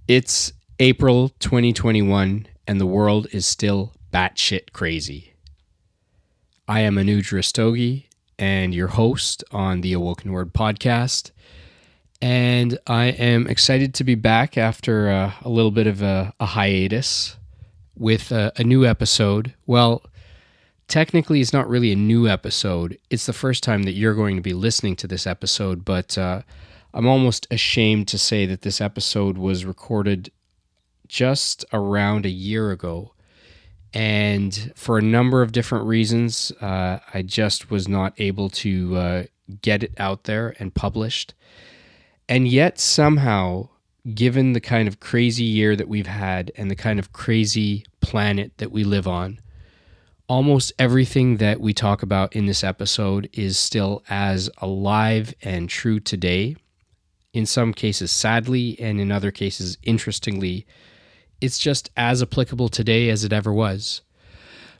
It's April 2021 and the world is still batshit crazy. I am Anuj and your host on the AwokenWord podcast. And I am excited to be back after a little bit of a hiatus with a new episode. Well, technically it's not really a new episode. It's the first time that you're going to be listening to this episode, but I'm almost ashamed to say that this episode was recorded just around a year ago. And for a number of different reasons, I just was not able to get it out there and published. And yet somehow, given the kind of crazy year that we've had and the kind of crazy planet that we live on, almost everything that we talk about in this episode is still as alive and true today. In some cases, sadly, and in other cases, interestingly, it's just as applicable today as it ever was.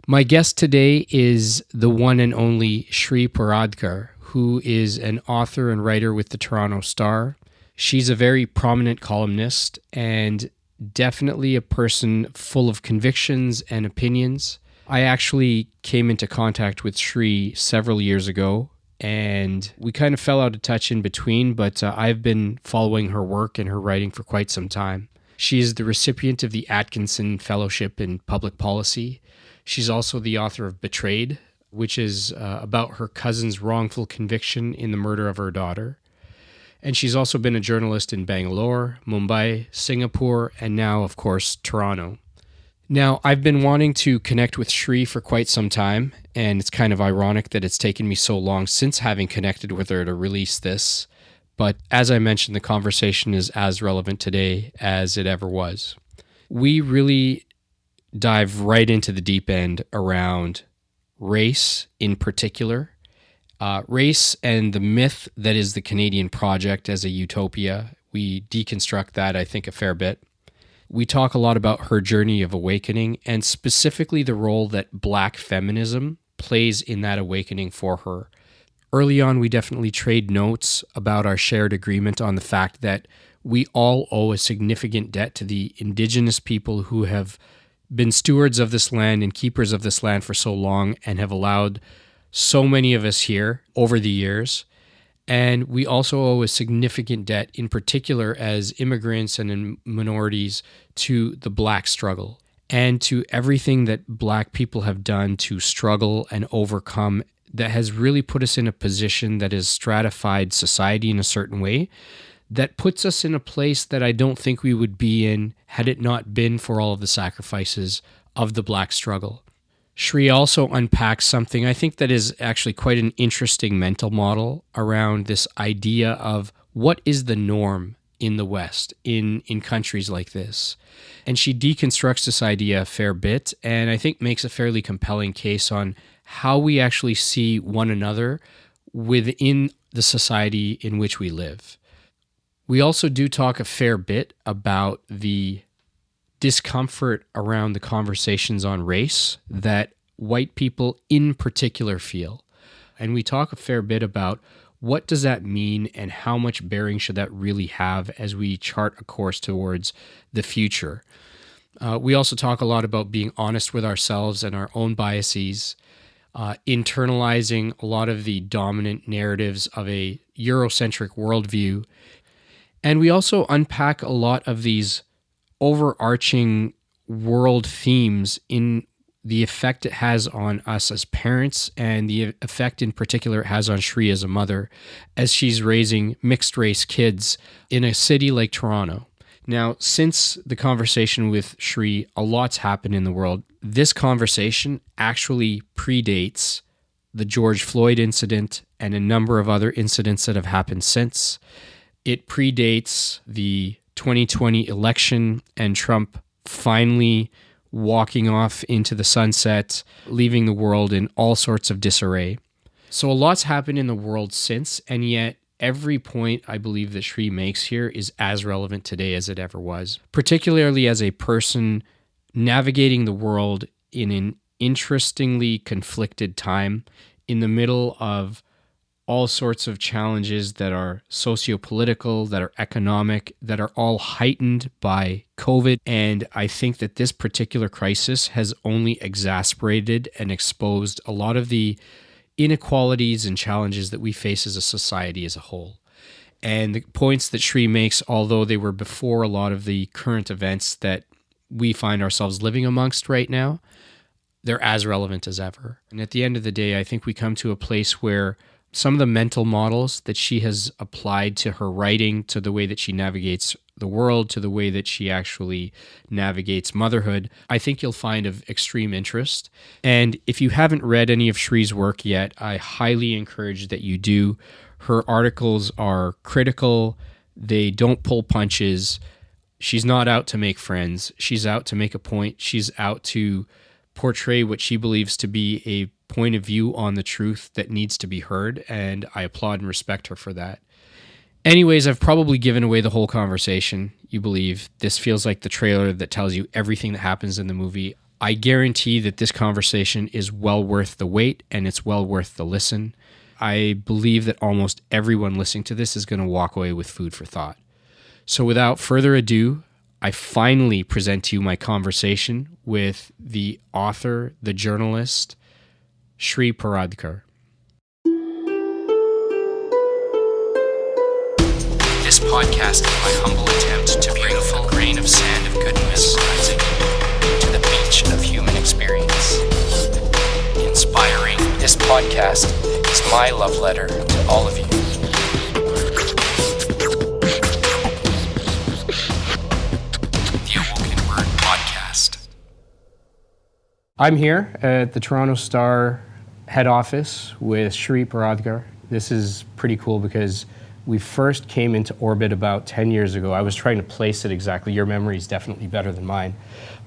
My guest today is the one and only Shree Paradkar, who is an author and writer with the Toronto Star. She's a very prominent columnist and definitely a person full of convictions and opinions. I actually came into contact with Shree several years ago, and we kind of fell out of touch in between, but I've been following her work and her writing for quite some time. She is the recipient of the Atkinson Fellowship in Public Policy. She's also the author of Betrayed, which is about her cousin's wrongful conviction in the murder of her daughter. And she's also been a journalist in Bangalore, Mumbai, Singapore, and now, of course, Toronto. Now, I've been wanting to connect with Shree for quite some time, and it's kind of ironic that it's taken me so long since having connected with her to release this. But as I mentioned, the conversation is as relevant today as it ever was. We really dive right into the deep end around race in particular, race and the myth that is the Canadian project as a utopia. We deconstruct that, I think, a fair bit. We talk a lot about her journey of awakening and specifically the role that Black feminism plays in that awakening for her. Early on, we definitely trade notes about our shared agreement on the fact that we all owe a significant debt to the indigenous people who have been stewards of this land and keepers of this land for so long and have allowed so many of us here over the years. And we also owe a significant debt, in particular as immigrants and in minorities, to the Black struggle and to everything that Black people have done to struggle and overcome that has really put us in a position that has stratified society in a certain way that puts us in a place that I don't think we would be in had it not been for all of the sacrifices of the Black struggle. Shree also unpacks something I think that is actually quite an interesting mental model around this idea of what is the norm in the West, in countries like this. And she deconstructs this idea a fair bit and I think makes a fairly compelling case on how we actually see one another within the society in which we live. We also do talk a fair bit about the discomfort around the conversations on race that white people in particular feel. And we talk a fair bit about what does that mean and how much bearing should that really have as we chart a course towards the future. We also talk a lot about being honest with ourselves and our own biases, internalizing a lot of the dominant narratives of a Eurocentric worldview. And we also unpack a lot of these overarching world themes in the effect it has on us as parents and the effect in particular it has on Shree as a mother as she's raising mixed race kids in a city like Toronto. Now, since the conversation with Shree, a lot's happened in the world. This conversation actually predates the George Floyd incident and a number of other incidents that have happened since. It predates the 2020 election and Trump finally walking off into the sunset, leaving the world in all sorts of disarray. So a lot's happened in the world since, and yet every point I believe that Shree makes here is as relevant today as it ever was, particularly as a person navigating the world in an interestingly conflicted time in the middle of all sorts of challenges that are socio-political, that are economic, that are all heightened by COVID. And I think that this particular crisis has only exacerbated and exposed a lot of the inequalities and challenges that we face as a society as a whole. And the points that Shree makes, although they were before a lot of the current events that we find ourselves living amongst right now, they're as relevant as ever. And at the end of the day, I think we come to a place where some of the mental models that she has applied to her writing, to the way that she navigates the world, to the way that she actually navigates motherhood, I think you'll find of extreme interest. And if you haven't read any of Shree's work yet, I highly encourage that you do. Her articles are critical. They don't pull punches. She's not out to make friends. She's out to make a point. She's out to portray what she believes to be a point of view on the truth that needs to be heard, and I applaud and respect her for that. Anyways, I've probably given away the whole conversation. You believe this feels like the trailer that tells you everything that happens in the movie. I guarantee that this conversation is well worth the wait, and it's well worth the listen. I believe that almost everyone listening to this is going to walk away with food for thought. So without further ado, I finally present to you my conversation with the author, the journalist, Shree Paradkar. This podcast is my humble attempt to bring a full grain of sand of goodness to the beach of human experience. Inspiring, this podcast is my love letter to all of you. The AwokenWord podcast. I'm here at the Toronto Star head office with Shree Paradkar. This is pretty cool because we first came into orbit about 10 years ago. I was trying to place it exactly. Your memory is definitely better than mine.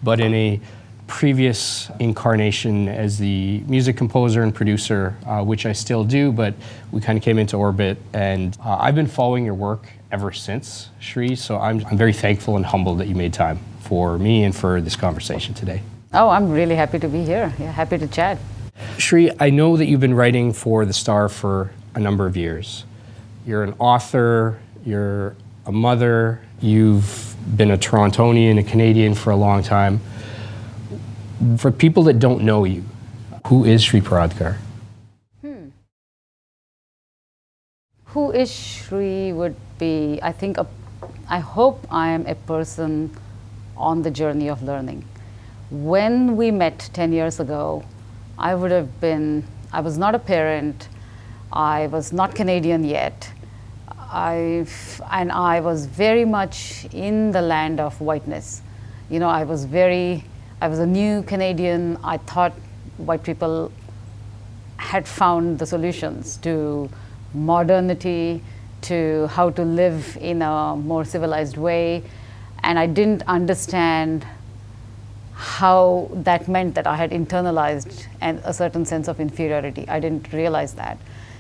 But in a previous incarnation as the music composer and producer, which I still do, but we kind of came into orbit. And I've been following your work ever since, Shree, so I'm very thankful and humbled that you made time for me and for this conversation today. Oh, I'm really happy to be here. Yeah, happy to chat. Shree, I know that you've been writing for The Star for a number of years. You're an author, you're a mother, you've been a Torontonian, a Canadian for a long time. For people that don't know you, who is Shree Paradkar? Who is Shree would be, I hope I am a person on the journey of learning. When we met 10 years ago, I was not a parent, I was not Canadian yet, and I was very much in the land of whiteness. You know, I was a new Canadian. I thought white people had found the solutions to modernity, to how to live in a more civilized way, and I didn't understand how that meant that I had internalized a certain sense of inferiority. I didn't realize that.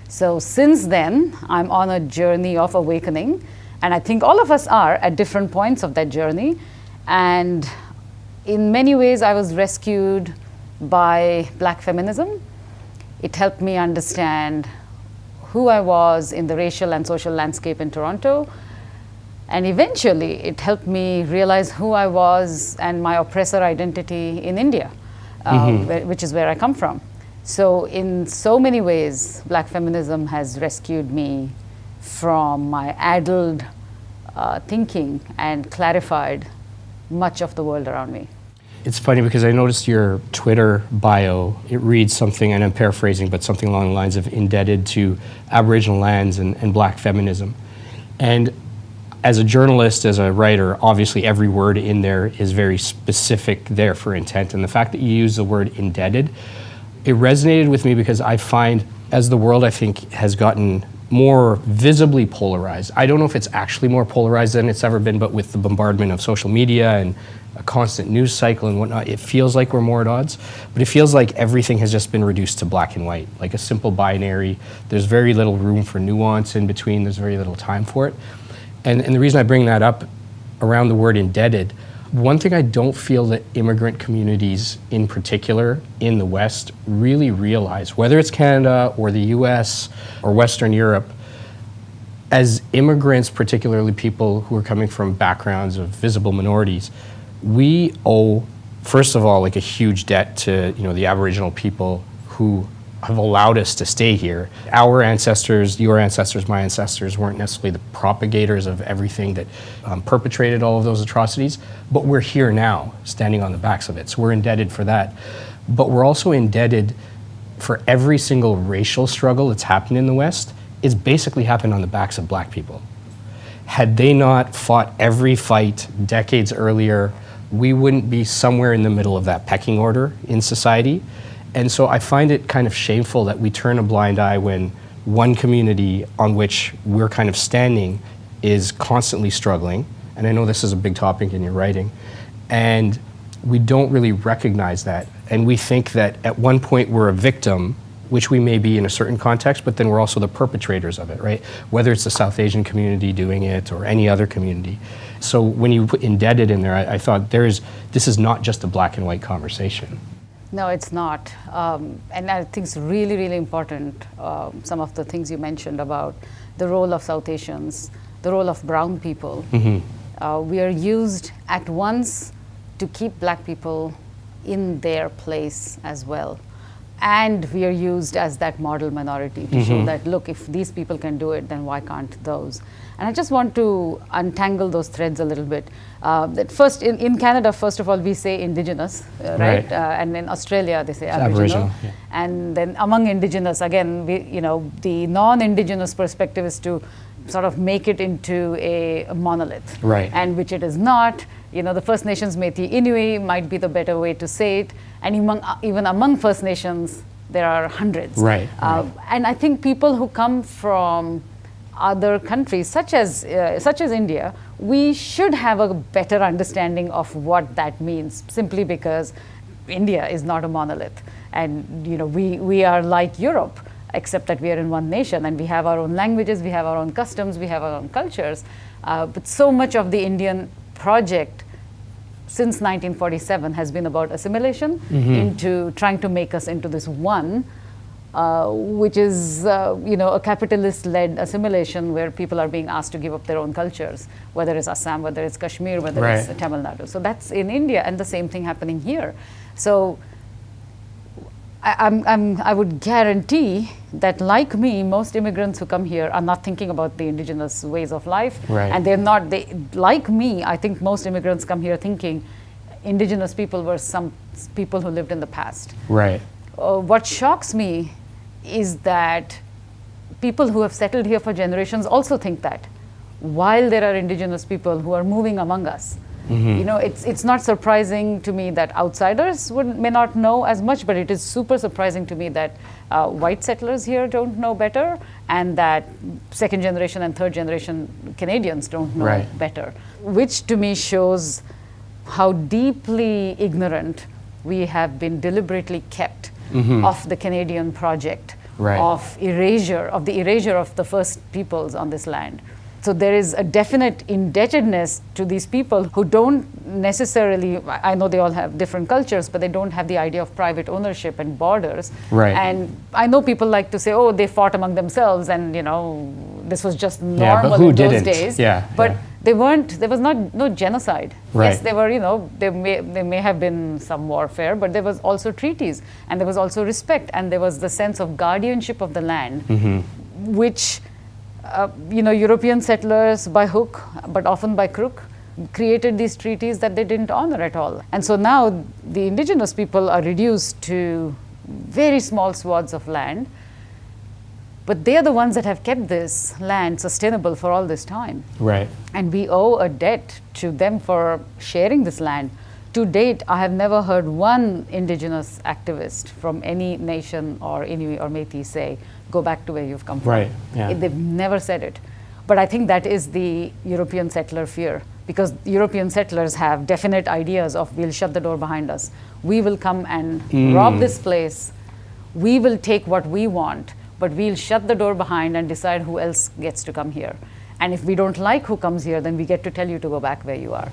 So since then, I'm on a journey of awakening, and I think all of us are at different points of that journey. And in many ways, I was rescued by Black feminism. It helped me understand who I was in the racial and social landscape in Toronto. And eventually, it helped me realize who I was and my oppressor identity in India, which is where I come from. So in so many ways, Black feminism has rescued me from my addled thinking and clarified much of the world around me. It's funny because I noticed your Twitter bio, it reads something, and I'm paraphrasing, but something along the lines of indebted to Aboriginal lands and Black feminism. And as a journalist, as a writer, obviously every word in there is very specific there for intent. And the fact that you use the word indebted, it resonated with me because I find, as the world, I think, has gotten more visibly polarized. I don't know if it's actually more polarized than it's ever been, but with the bombardment of social media and a constant news cycle and whatnot, it feels like we're more at odds. But it feels like everything has just been reduced to black and white, like a simple binary. There's very little room for nuance in between. There's very little time for it. And the reason I bring that up around the word indebted, One thing I don't feel that immigrant communities in particular in the West really realize, whether it's Canada or the US or Western Europe, as immigrants, particularly people who are coming from backgrounds of visible minorities, we owe, first of all, like a huge debt to, you know, the Aboriginal people who have allowed us to stay here. Our ancestors, your ancestors, my ancestors, weren't necessarily the propagators of everything that perpetrated all of those atrocities, but we're here now, standing on the backs of it. So we're indebted for that. But we're also indebted for every single racial struggle that's happened in the West. It's basically happened on the backs of black people. Had they not fought every fight decades earlier, we wouldn't be somewhere in the middle of that pecking order in society. And so I find it kind of shameful that we turn a blind eye when one community on which we're kind of standing is constantly struggling. And I know this is a big topic in your writing. And we don't really recognize that. And we think that at one point we're a victim, which we may be in a certain context, but then we're also the perpetrators of it, right? Whether it's the South Asian community doing it or any other community. So when you put indebted in there, I thought this is not just a black and white conversation. No, it's not. And I think it's really, really important, some of the things you mentioned about the role of South Asians, the role of brown people. We are used at once to keep black people in their place as well. And we are used as that model minority to show that, look, if these people can do it, then why can't those? And I just want to untangle those threads a little bit. That first, in Canada, first of all, we say indigenous, right? And in Australia, they say Aboriginal. Yeah. And then among indigenous, again, the non-indigenous perspective is to sort of make it into a monolith, right? And which it is not. You know, the First Nations Métis Inuit might be the better way to say it, and even among First Nations, there are hundreds. Right. And I think people who come from other countries, such as India, we should have a better understanding of what that means, simply because India is not a monolith, and you know, we are like Europe, except that we are in one nation, and we have our own languages, we have our own customs, we have our own cultures. But so much of the Indian project since 1947 has been about assimilation into trying to make us into this one, which is a capitalist-led assimilation where people are being asked to give up their own cultures, whether it's Assam, whether it's Kashmir, whether it's Tamil Nadu. So that's in India, and the same thing happening here. So I would guarantee that, like me, most immigrants who come here are not thinking about the indigenous ways of life, and like me, I think most immigrants come here thinking indigenous people were some people who lived in the past. Right. What shocks me is that people who have settled here for generations also think that, while there are indigenous people who are moving among us. You know, it's not surprising to me that outsiders may not know as much, but it is super surprising to me that white settlers here don't know better, and that second generation and third generation Canadians don't know better, which to me shows how deeply ignorant we have been deliberately kept of the Canadian project, of the erasure of the first peoples on this land. So there is a definite indebtedness to these people who don't necessarily, I know they all have different cultures, but they don't have the idea of private ownership and borders. And I know people like to say, oh, they fought among themselves, and you know, this was just normal in those days. But there was no genocide. Yes, there were, there may have been some warfare, but there was also treaties, and there was also respect, and there was the sense of guardianship of the land, which European settlers by hook, but often by crook, created these treaties that they didn't honor at all. And so now the indigenous people are reduced to very small swaths of land, but they are the ones that have kept this land sustainable for all this time. And we owe a debt to them for sharing this land. To date, I have never heard one indigenous activist from any nation or Inuit or Métis say, go back to where you've come from. They've never said it. But I think that is the European settler fear, because European settlers have definite ideas of, we'll shut the door behind us. We will come and rob this place. We will take what we want, but we'll shut the door behind and decide who else gets to come here. And if we don't like who comes here, then we get to tell you to go back where you are.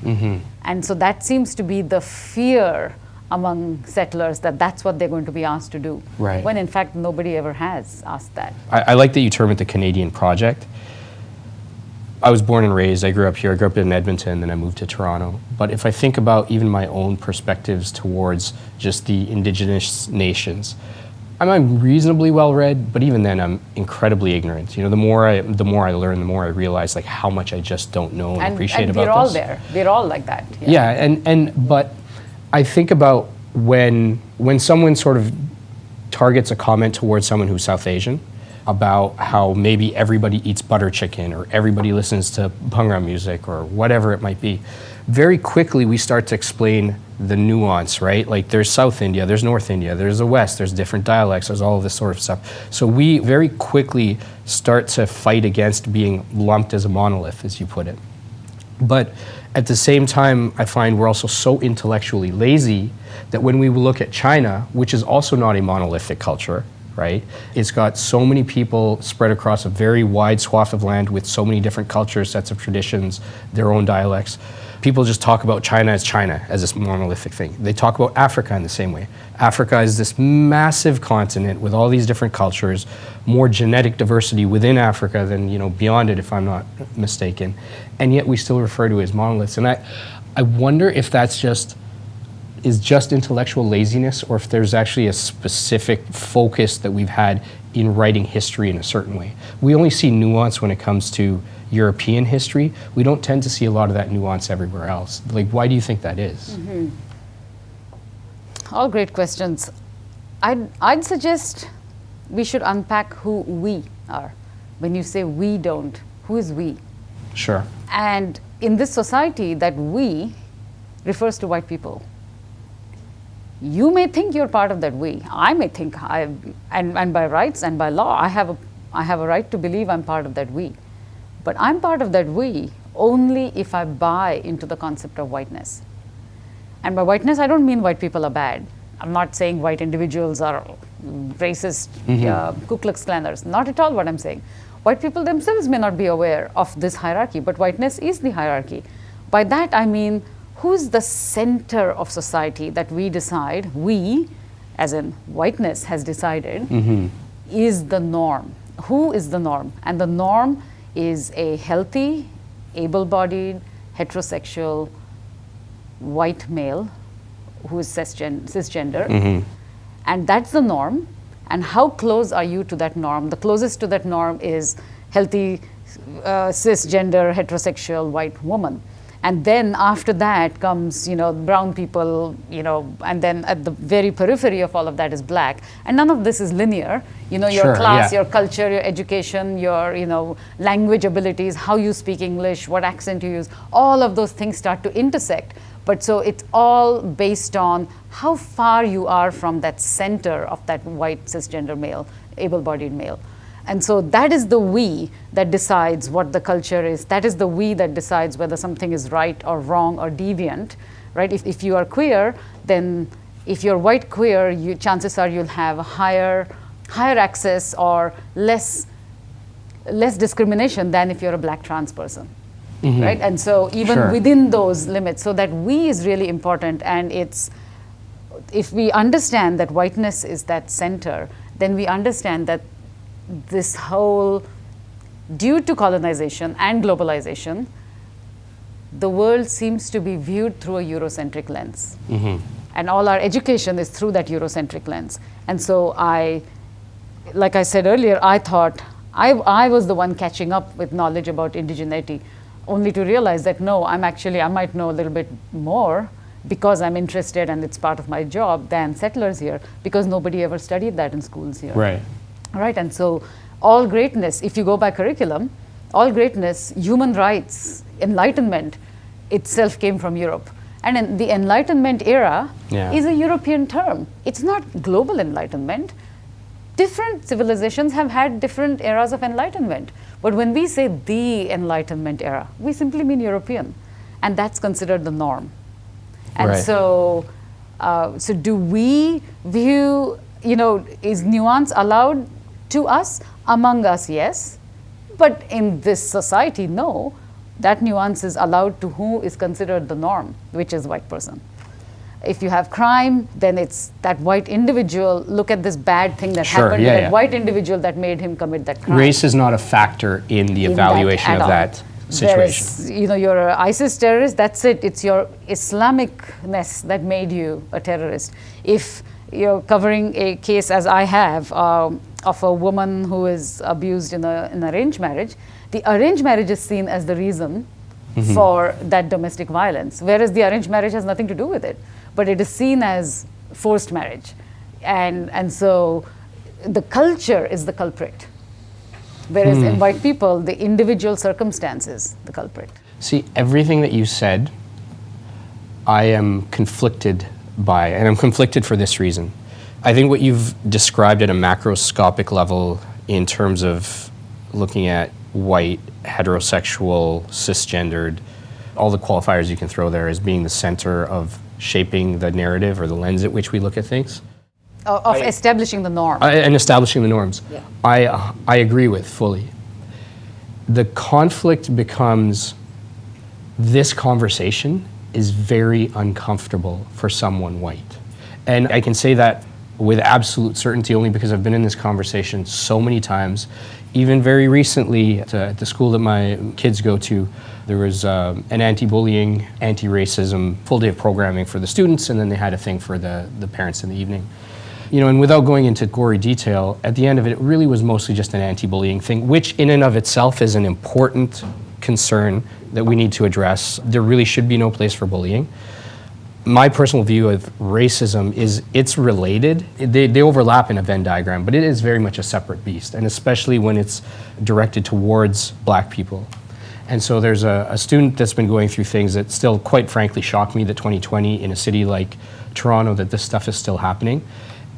And so that seems to be the fear among settlers, that that's what they're going to be asked to do. Right. When in fact, nobody ever has asked that. I like that you term it the Canadian project. I was born and raised, I grew up here, I grew up in Edmonton, then I moved to Toronto. But if I think about even my own perspectives towards just the indigenous nations, I'm reasonably well read, but even then I'm incredibly ignorant. You know, the more I learn, the more I realize like how much I just don't know and appreciate about this. And we're all there. We're all like that. Yeah, but I think about when someone sort of targets a comment towards someone who's South Asian about how maybe everybody eats butter chicken or everybody listens to Bhangra music or whatever it might be, very quickly we start to explain the nuance, right? Like there's South India, there's North India, there's the West, there's different dialects, there's all of this sort of stuff. So we very quickly start to fight against being lumped as a monolith, as you put it. But at the same time, I find we're also so intellectually lazy that when we look at China, which is also not a monolithic culture, right? It's got so many people spread across a very wide swath of land with so many different cultures, sets of traditions, their own dialects. People just talk about China, as this monolithic thing. They talk about Africa in the same way. Africa is this massive continent with all these different cultures, more genetic diversity within Africa than, you know, beyond it, if I'm not mistaken. And yet we still refer to it as monoliths. And I wonder if that's just intellectual laziness, or if there's actually a specific focus that we've had in writing history in a certain way. We only see nuance when it comes to European history. We don't tend to see a lot of that nuance everywhere else. Like, why do you think that is? All great questions. I'd suggest we should unpack who we are. When you say we don't, who is we? Sure. And in this society, that we refers to white people. You may think you're part of that we. I may think and by rights and by law, I have a right to believe I'm part of that we. But I'm part of that we only if I buy into the concept of whiteness. And by whiteness, I don't mean white people are bad. I'm not saying white individuals are racist, Ku Klux Klanners. Not at all what I'm saying. White people themselves may not be aware of this hierarchy, but whiteness is the hierarchy. By that, I mean, who's the center of society that we decide, we, as in whiteness has decided, is the norm. Who is the norm? And the norm is a healthy, able-bodied, heterosexual, white male who is cisgender. And that's the norm. And how close are you to that norm? The closest to that norm is healthy, cisgender, heterosexual white woman. And then after that comes, brown people, and then at the very periphery of all of that is black. And none of this is linear. Your class, your culture, your education, your, language abilities, how you speak English, what accent you use, all of those things start to intersect. But so it's all based on how far you are from that center of that white cisgender male, able-bodied male. And so that is the we that decides what the culture is. That is the we that decides whether something is right or wrong or deviant, right? If you are queer, then if you're white queer, chances are you'll have higher access or less discrimination than if you're a black trans person, right? And so even within those limits, so that we is really important. And if we understand that whiteness is that center, then we understand that this whole, due to colonization and globalization, the world seems to be viewed through a Eurocentric lens. And all our education is through that Eurocentric lens. And so like I said earlier, I thought I was the one catching up with knowledge about indigeneity, only to realize that no, I might know a little bit more because I'm interested and it's part of my job than settlers here, because nobody ever studied that in schools here. Right, and so all greatness, if you go by curriculum, all greatness, human rights, enlightenment itself came from Europe. And in the Enlightenment era is a European term. It's not global enlightenment. Different civilizations have had different eras of enlightenment. But when we say the Enlightenment era, we simply mean European. And that's considered the norm. And so do we view, is nuance allowed to us? Among us, yes. But in this society, no, that nuance is allowed to who is considered the norm, which is white person. If you have crime, then it's that white individual, look at this bad thing that happened to that white individual that made him commit that crime. Race is not a factor in the evaluation of that situation. Whereas, you're an ISIS terrorist, that's it. It's your Islamicness that made you a terrorist. If you're covering a case, as I have, of a woman who is abused in an arranged marriage, the arranged marriage is seen as the reason for that domestic violence, whereas the arranged marriage has nothing to do with it. But it is seen as forced marriage. And so the culture is the culprit. Whereas in white people, the individual circumstance is the culprit. See, everything that you said, I am conflicted by, and I'm conflicted for this reason. I think what you've described at a macroscopic level in terms of looking at white, heterosexual, cisgendered, all the qualifiers you can throw there as being the center of shaping the narrative or the lens at which we look at things. Of establishing the norm. And establishing the norms. Yeah. I agree with fully. The conflict becomes, this conversation is very uncomfortable for someone white. And I can say that with absolute certainty only because I've been in this conversation so many times. Even very recently at the school that my kids go to, there was an anti-bullying, anti-racism full day of programming for the students, and then they had a thing for the parents in the evening. And without going into gory detail, at the end of it, it really was mostly just an anti-bullying thing, which in and of itself is an important concern that we need to address. There really should be no place for bullying. My personal view of racism is it's related. They overlap in a Venn diagram, but it is very much a separate beast, and especially when it's directed towards black people. And so there's a student that's been going through things that still, quite frankly, shock me that 2020 in a city like Toronto, that this stuff is still happening.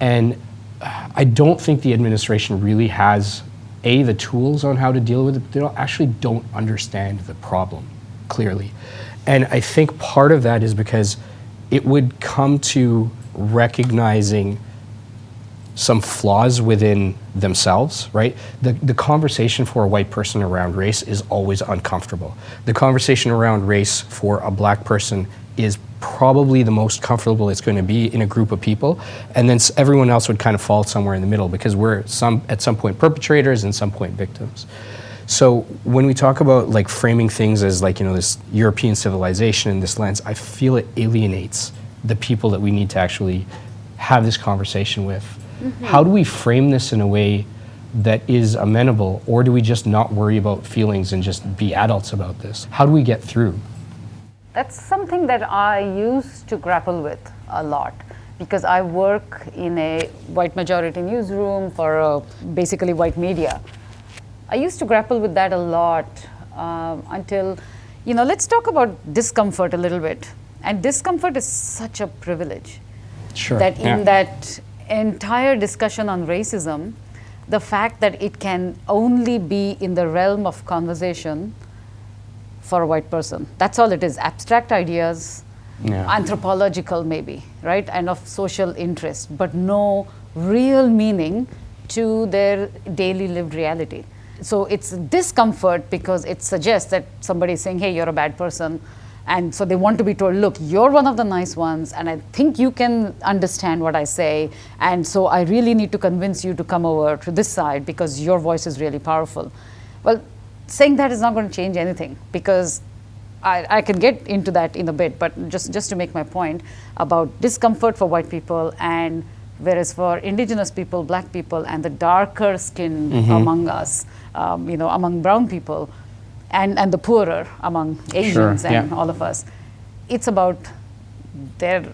And I don't think the administration really has, the tools on how to deal with it. They actually don't understand the problem clearly. And I think part of that is because it would come to recognizing some flaws within themselves, right? The conversation for a white person around race is always uncomfortable. The conversation around race for a black person is probably the most comfortable it's going to be in a group of people, and then everyone else would kind of fall somewhere in the middle because we're at some point perpetrators and some point victims. So when we talk about like framing things as like, this European civilization in this lens, I feel it alienates the people that we need to actually have this conversation with. How do we frame this in a way that is amenable, or do we just not worry about feelings and just be adults about this? How do we get through? That's something that I used to grapple with a lot because I work in a white majority newsroom for basically white media. I used to grapple with that a lot until, let's talk about discomfort a little bit. And discomfort is such a privilege. Sure. That in that entire discussion on racism, the fact that it can only be in the realm of conversation for a white person. That's all it is. Abstract ideas, anthropological maybe, right? And of social interest, but no real meaning to their daily lived reality. So it's discomfort because it suggests that somebody is saying, hey, you're a bad person. And so they want to be told, look, you're one of the nice ones, and I think you can understand what I say. And so I really need to convince you to come over to this side because your voice is really powerful. Well, saying that is not going to change anything because I can get into that in a bit, but just to make my point about discomfort for white people, and whereas for indigenous people, black people, and the darker skin among us, among brown people, and the poorer among Asians and all of us, it's about their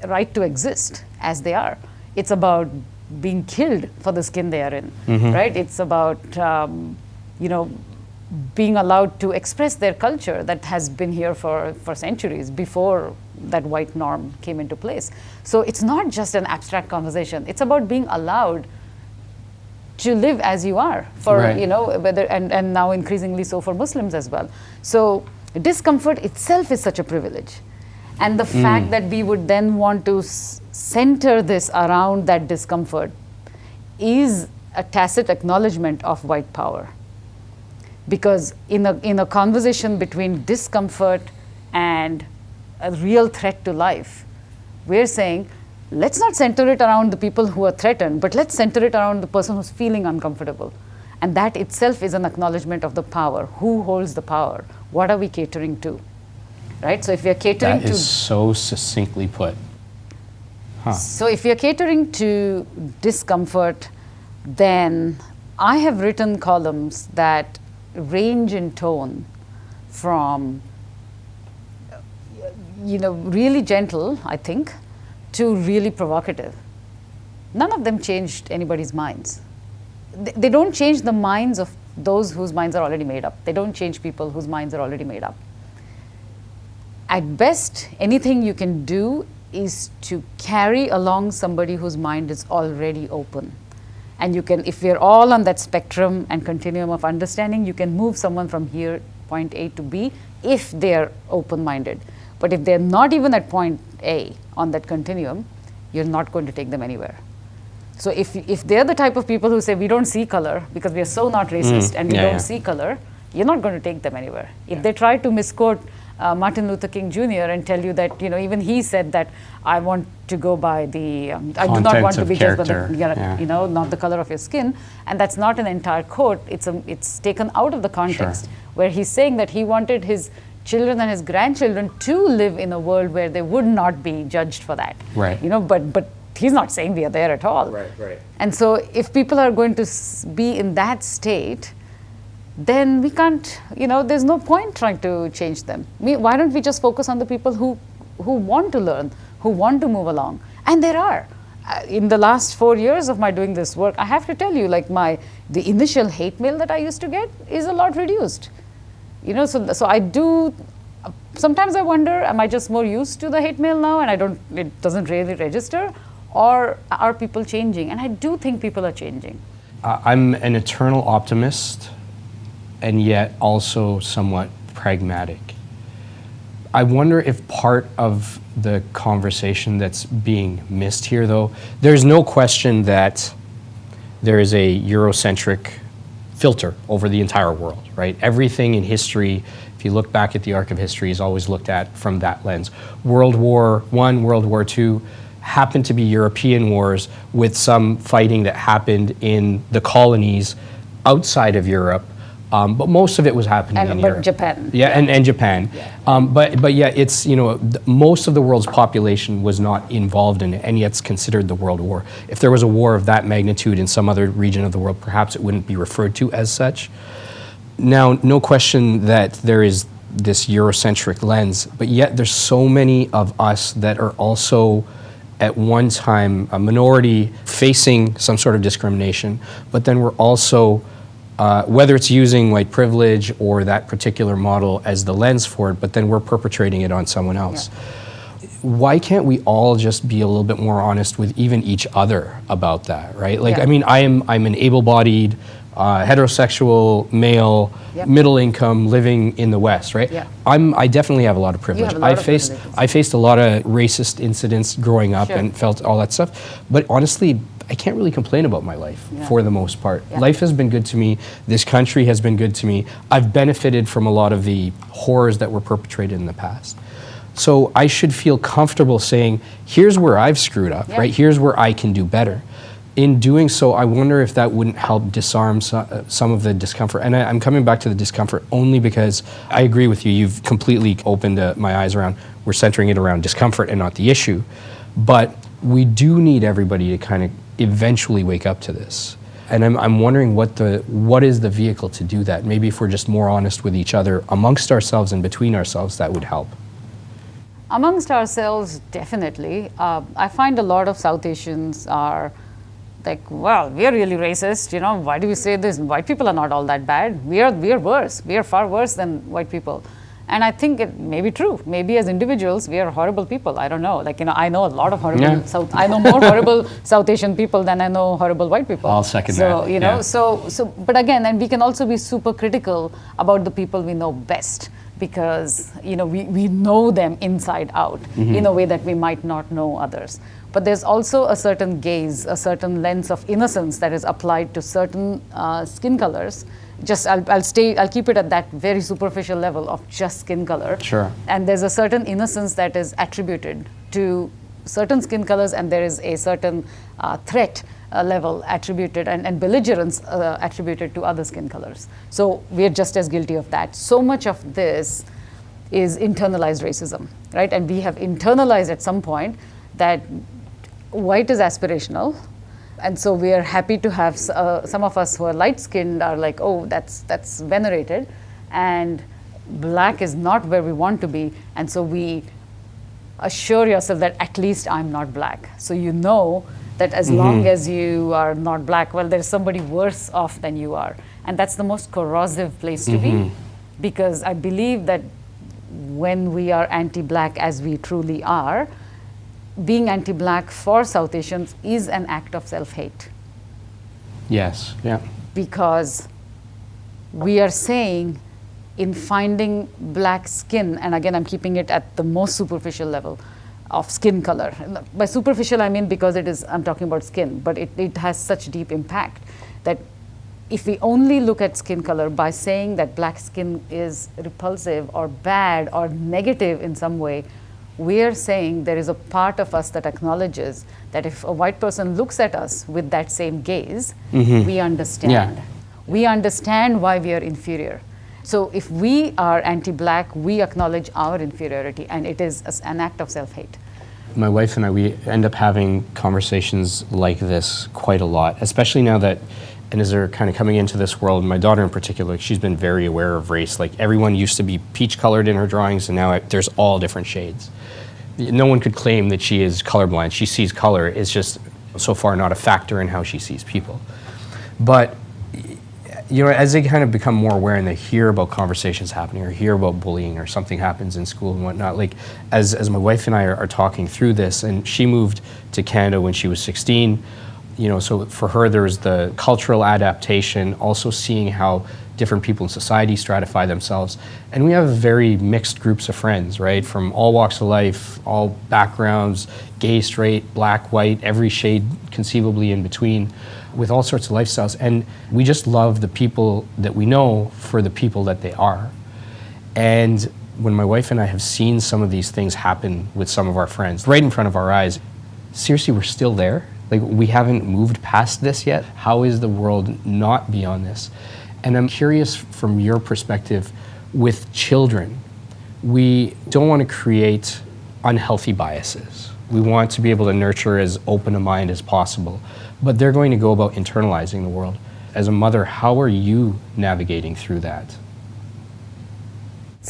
right to exist as they are. It's about being killed for the skin they are in, right? It's about, being allowed to express their culture that has been here for centuries before that white norm came into place. So it's not just an abstract conversation. It's about being allowed to live as you are for, whether, and now increasingly so for Muslims as well. So discomfort itself is such a privilege. And the fact that we would then want to center this around that discomfort is a tacit acknowledgement of white power. Because in a conversation between discomfort and a real threat to life, we're saying, let's not center it around the people who are threatened, but let's center it around the person who's feeling uncomfortable. And that itself is an acknowledgement of the power. Who holds the power? What are we catering to? Right? So if we are catering to... That is so succinctly put. Huh. So if we are catering to discomfort, then I have written columns that range in tone from, really gentle, I think, to really provocative. None of them changed anybody's minds. They don't change the minds of those whose minds are already made up. They don't change people whose minds are already made up. At best, anything you can do is to carry along somebody whose mind is already open. And you can, if we're all on that spectrum and continuum of understanding, you can move someone from here, point A to B, if they're open-minded. But if they're not even at point A on that continuum, you're not going to take them anywhere. So if they're the type of people who say, we don't see color because we are so not racist and we don't see color, you're not going to take them anywhere. If they try to misquote Martin Luther King Jr. and tell you that, even he said that I want to go by the, I do not want to be judged by the, not the color of your skin. And that's not an entire quote. It's taken out of the context where he's saying that he wanted his children and his grandchildren to live in a world where they would not be judged for that. Right. But he's not saying we are there at all. Right. And so if people are going to be in that state, then we can't, there's no point trying to change them. Why don't we just focus on the people who want to learn, who want to move along? And there are. In the last 4 years of my doing this work, I have to tell you, the initial hate mail that I used to get is a lot reduced. So I do, sometimes I wonder, am I just more used to the hate mail now and it doesn't really register? Or are people changing? And I do think people are changing. I'm an eternal optimist and yet also somewhat pragmatic. I wonder if part of the conversation that's being missed here, though, there's no question that there is a Eurocentric filter over the entire world, right? Everything in history, if you look back at the arc of history, is always looked at from that lens. World War I, World War II happened to be European wars with some fighting that happened in the colonies outside of Europe. But most of it was happening in Europe. Japan. Yeah, and Japan. Yeah. But yeah, it's, most of the world's population was not involved in it, and yet it's considered the World War. If there was a war of that magnitude in some other region of the world, perhaps it wouldn't be referred to as such. Now, no question that there is this Eurocentric lens, but yet there's so many of us that are also at one time a minority facing some sort of discrimination, but then we're also whether it's using white privilege or that particular model as the lens for it, but then we're perpetrating it on someone else. Yeah. Why can't we all just be a little bit more honest with even each other about that, right? I'm an able-bodied, heterosexual, male, middle income, living in the West, right? Yeah. I definitely have a lot of privilege. I faced a lot of racist incidents growing up and felt all that stuff, but honestly, I can't really complain about my life for the most part. Yeah. Life has been good to me. This country has been good to me. I've benefited from a lot of the horrors that were perpetrated in the past. So I should feel comfortable saying, here's where I've screwed up, right? Here's where I can do better. In doing so, I wonder if that wouldn't help disarm some of the discomfort. And I'm coming back to the discomfort only because I agree with you. You've completely opened my eyes around, we're centering it around discomfort and not the issue. But we do need everybody to kind of eventually wake up to this. And I'm wondering what is the vehicle to do that? Maybe if we're just more honest with each other, amongst ourselves and between ourselves, that would help. Amongst ourselves, definitely. I find a lot of South Asians are like, well, we are really racist, why do we say this? White people are not all that bad. We are worse. We are far worse than white people. And I think it may be true. Maybe as individuals, we are horrible people. I don't know. I know a lot of horrible I know more horrible South Asian people than I know horrible white people. I'll second that. So, but again, and we can also be super critical about the people we know best because, we know them inside out in a way that we might not know others. But there's also a certain gaze, a certain lens of innocence that is applied to certain skin colors I'll keep it at that very superficial level of just skin color. Sure. And there's a certain innocence that is attributed to certain skin colors, and there is a certain threat level attributed and belligerence attributed to other skin colors. So we're just as guilty of that. So much of this is internalized racism, right? And we have internalized at some point that white is aspirational, and so we are happy to have some of us who are light-skinned are like, oh, that's venerated, and black is not where we want to be, and so we assure yourself that at least I'm not black. So you know that as long as you are not black, well, there's somebody worse off than you are. And that's the most corrosive place to be, because I believe that when we are anti-black as we truly are, being anti-black for South Asians is an act of self-hate. Yes, yeah. Because we are saying in finding black skin, and again I'm keeping it at the most superficial level of skin color. By superficial I mean because I'm talking about skin, but it has such deep impact that if we only look at skin color by saying that black skin is repulsive or bad or negative in some way, we are saying there is a part of us that acknowledges that if a white person looks at us with that same gaze, we understand. Yeah. We understand why we are inferior. So if we are anti-black, we acknowledge our inferiority, and it is an act of self-hate. My wife and I, we end up having conversations like this quite a lot, especially now that, and as they're kind of coming into this world, my daughter in particular, she's been very aware of race. Like everyone used to be peach colored in her drawings, and now there's all different shades. No one could claim that she is colorblind. She sees color. It's just so far not a factor in how she sees people. But you know, as they kind of become more aware and they hear about conversations happening or hear about bullying or something happens in school and whatnot, like as my wife and I are talking through this, and she moved to Canada when she was 16, you know, so for her there was the cultural adaptation, also seeing how different people in society stratify themselves. And we have very mixed groups of friends, right? From all walks of life, all backgrounds, gay, straight, black, white, every shade conceivably in between, with all sorts of lifestyles. And we just love the people that we know for the people that they are. And when my wife and I have seen some of these things happen with some of our friends right in front of our eyes, seriously, we're still there. Like, we haven't moved past this yet. How is the world not beyond this? And I'm curious from your perspective with children, we don't want to create unhealthy biases. We want to be able to nurture as open a mind as possible, but they're going to go about internalizing the world. As a mother, how are you navigating through that?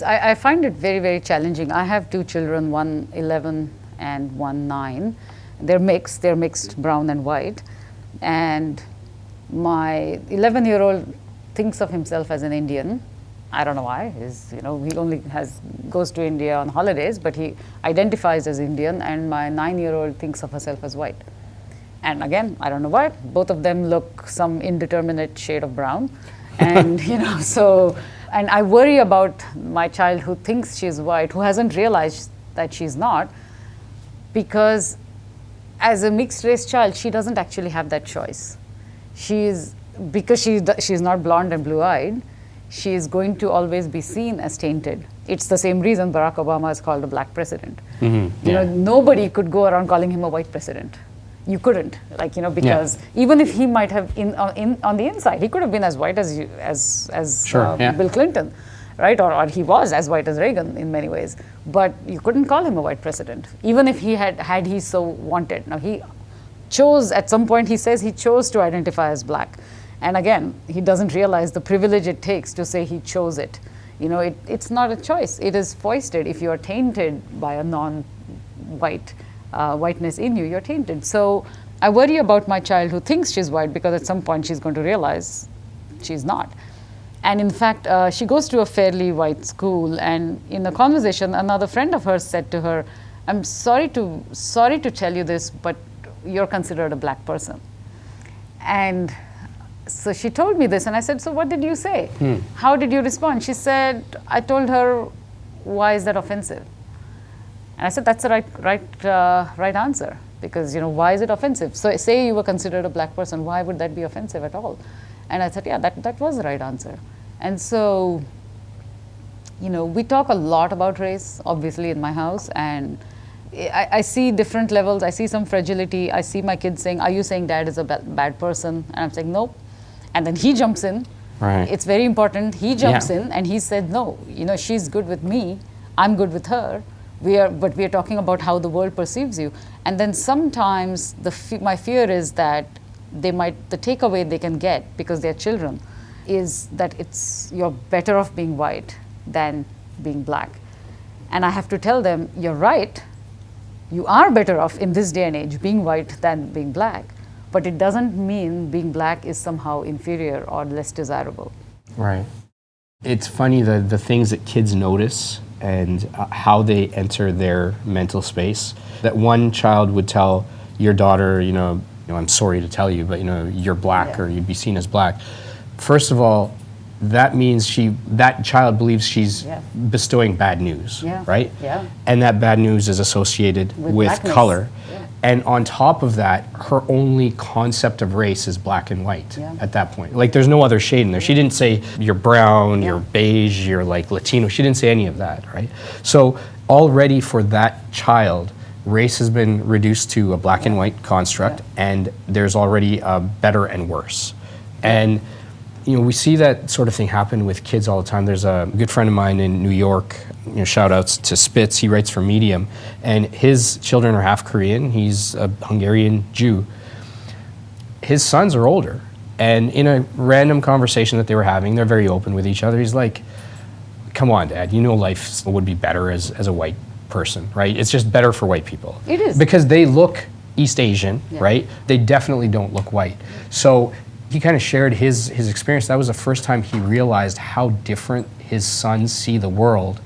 I find it very, very challenging. I have two children, one 11 and one 9. They're mixed brown and white. And my 11-year-old thinks of himself as an Indian. I don't know why. He only goes to India on holidays, but he identifies as Indian. And my 9-year-old thinks of herself as white. And again, I don't know why. Both of them look some indeterminate shade of brown. And and I worry about my child who thinks she's white, who hasn't realized that she's not, because as a mixed race child, she doesn't actually have that choice. Because she's not blonde and blue-eyed, she is going to always be seen as tainted. It's the same reason Barack Obama is called a black president. Nobody could go around calling him a white president. You couldn't, because even if he might have on the inside, he could have been as white as Bill Clinton, right? Or he was as white as Reagan in many ways. But you couldn't call him a white president, even if he had he so wanted. Now he chose, at some point he says he chose to identify as black. And again, he doesn't realize the privilege it takes to say he chose it. It's not a choice. It is foisted. If you are tainted by a non-white whiteness in you, you're tainted. So I worry about my child who thinks she's white, because at some point she's going to realize she's not. And in fact, she goes to a fairly white school, and in a conversation, another friend of hers said to her, "I'm sorry to tell you this, but you're considered a black person." And so she told me this, and I said, "So what did you say? How did you respond?" She said, "I told her, why is that offensive?" And I said, "That's the right answer, because why is it offensive? So say you were considered a black person, why would that be offensive at all?" And I said, yeah, that was the right answer. And so, we talk a lot about race, obviously, in my house, and I see different levels. I see some fragility. I see my kids saying, are you saying dad is a bad person? And I'm saying, nope. And then he jumps in. Right. It's very important. He jumps in and he said, no, she's good with me. I'm good with her. But we are talking about how the world perceives you. And then sometimes my fear is that the takeaway they can get, because they're children, is that you're better off being white than being black. And I have to tell them, you're right. You are better off in this day and age being white than being black. But it doesn't mean being black is somehow inferior or less desirable. Right. It's funny the things that kids notice and how they enter their mental space. That one child would tell your daughter, I'm sorry to tell you, but you're black, or you'd be seen as black. First of all, that means that child believes she's bestowing bad news, right? Yeah. And that bad news is associated with color. Yeah. And on top of that, her only concept of race is black and white at that point. Like, there's no other shade in there. She didn't say you're brown, you're beige, you're like Latino. She didn't say any of that, right? So already for that child, race has been reduced to a black and white construct, and there's already a better and worse. And we see that sort of thing happen with kids all the time. There's a good friend of mine in New York, shout outs to Spitz, he writes for Medium, and his children are half Korean, he's a Hungarian Jew. His sons are older, and in a random conversation that they were having, they're very open with each other, he's like, come on, Dad, life would be better as a white person, right? It's just better for white people. It is. Because they look East Asian, right? They definitely don't look white. So he kind of shared his experience. That was the first time he realized how different his sons see the world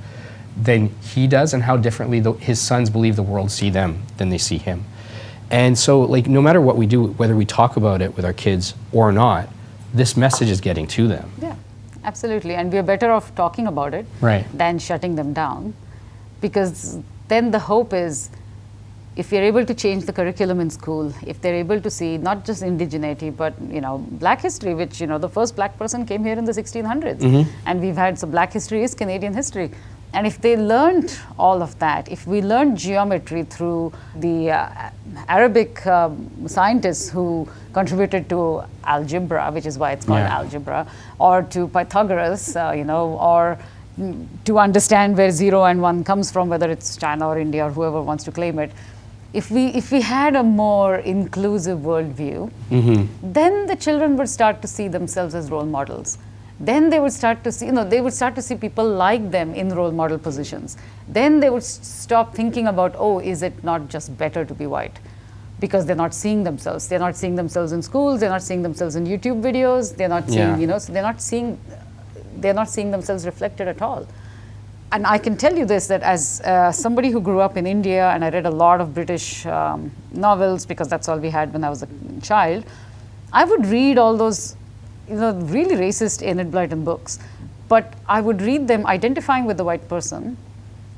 than he does, and how differently his sons believe the world see them than they see him. And so, like, no matter what we do, whether we talk about it with our kids or not, this message is getting to them. Yeah, absolutely. And we're better off talking about it than shutting them down, because then the hope is, if you're able to change the curriculum in school, if they're able to see not just indigeneity, but black history, which the first black person came here in the 1600s, and we've had, so black history is Canadian history. And if they learned all of that, if we learned geometry through the Arabic scientists who contributed to algebra, which is why it's called algebra, or to Pythagoras, or to understand where 0 and 1 comes from, whether it's China or India or whoever wants to claim it. If we had a more inclusive worldview, then the children would start to see themselves as role models. Then they would start to see, people like them in role model positions. Then they would stop thinking about, is it not just better to be white? Because they're not seeing themselves. They're not seeing themselves in schools. They're not seeing themselves in YouTube videos. They're not seeing, so they're not seeing themselves reflected at all. And I can tell you this, that as somebody who grew up in India, and I read a lot of British novels, because that's all we had when I was a child, I would read all those really racist Enid Blyton books. But I would read them identifying with the white person,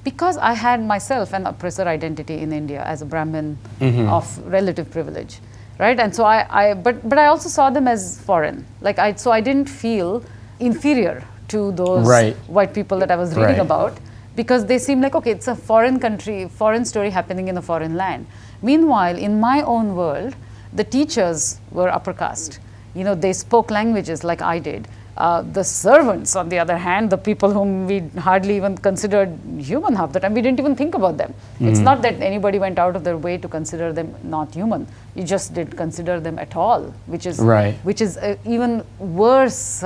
because I had myself an oppressor identity in India as a Brahmin of relative privilege, right? And so but I also saw them as foreign. So I didn't feel inferior to those white people that I was reading about, because they seemed like, it's a foreign country, foreign story happening in a foreign land. Meanwhile, in my own world, the teachers were upper caste. They spoke languages like I did. The servants, on the other hand, the people whom we hardly even considered human half the time, we didn't even think about them. It's not that anybody went out of their way to consider them not human. You just didn't consider them at all, which is even worse,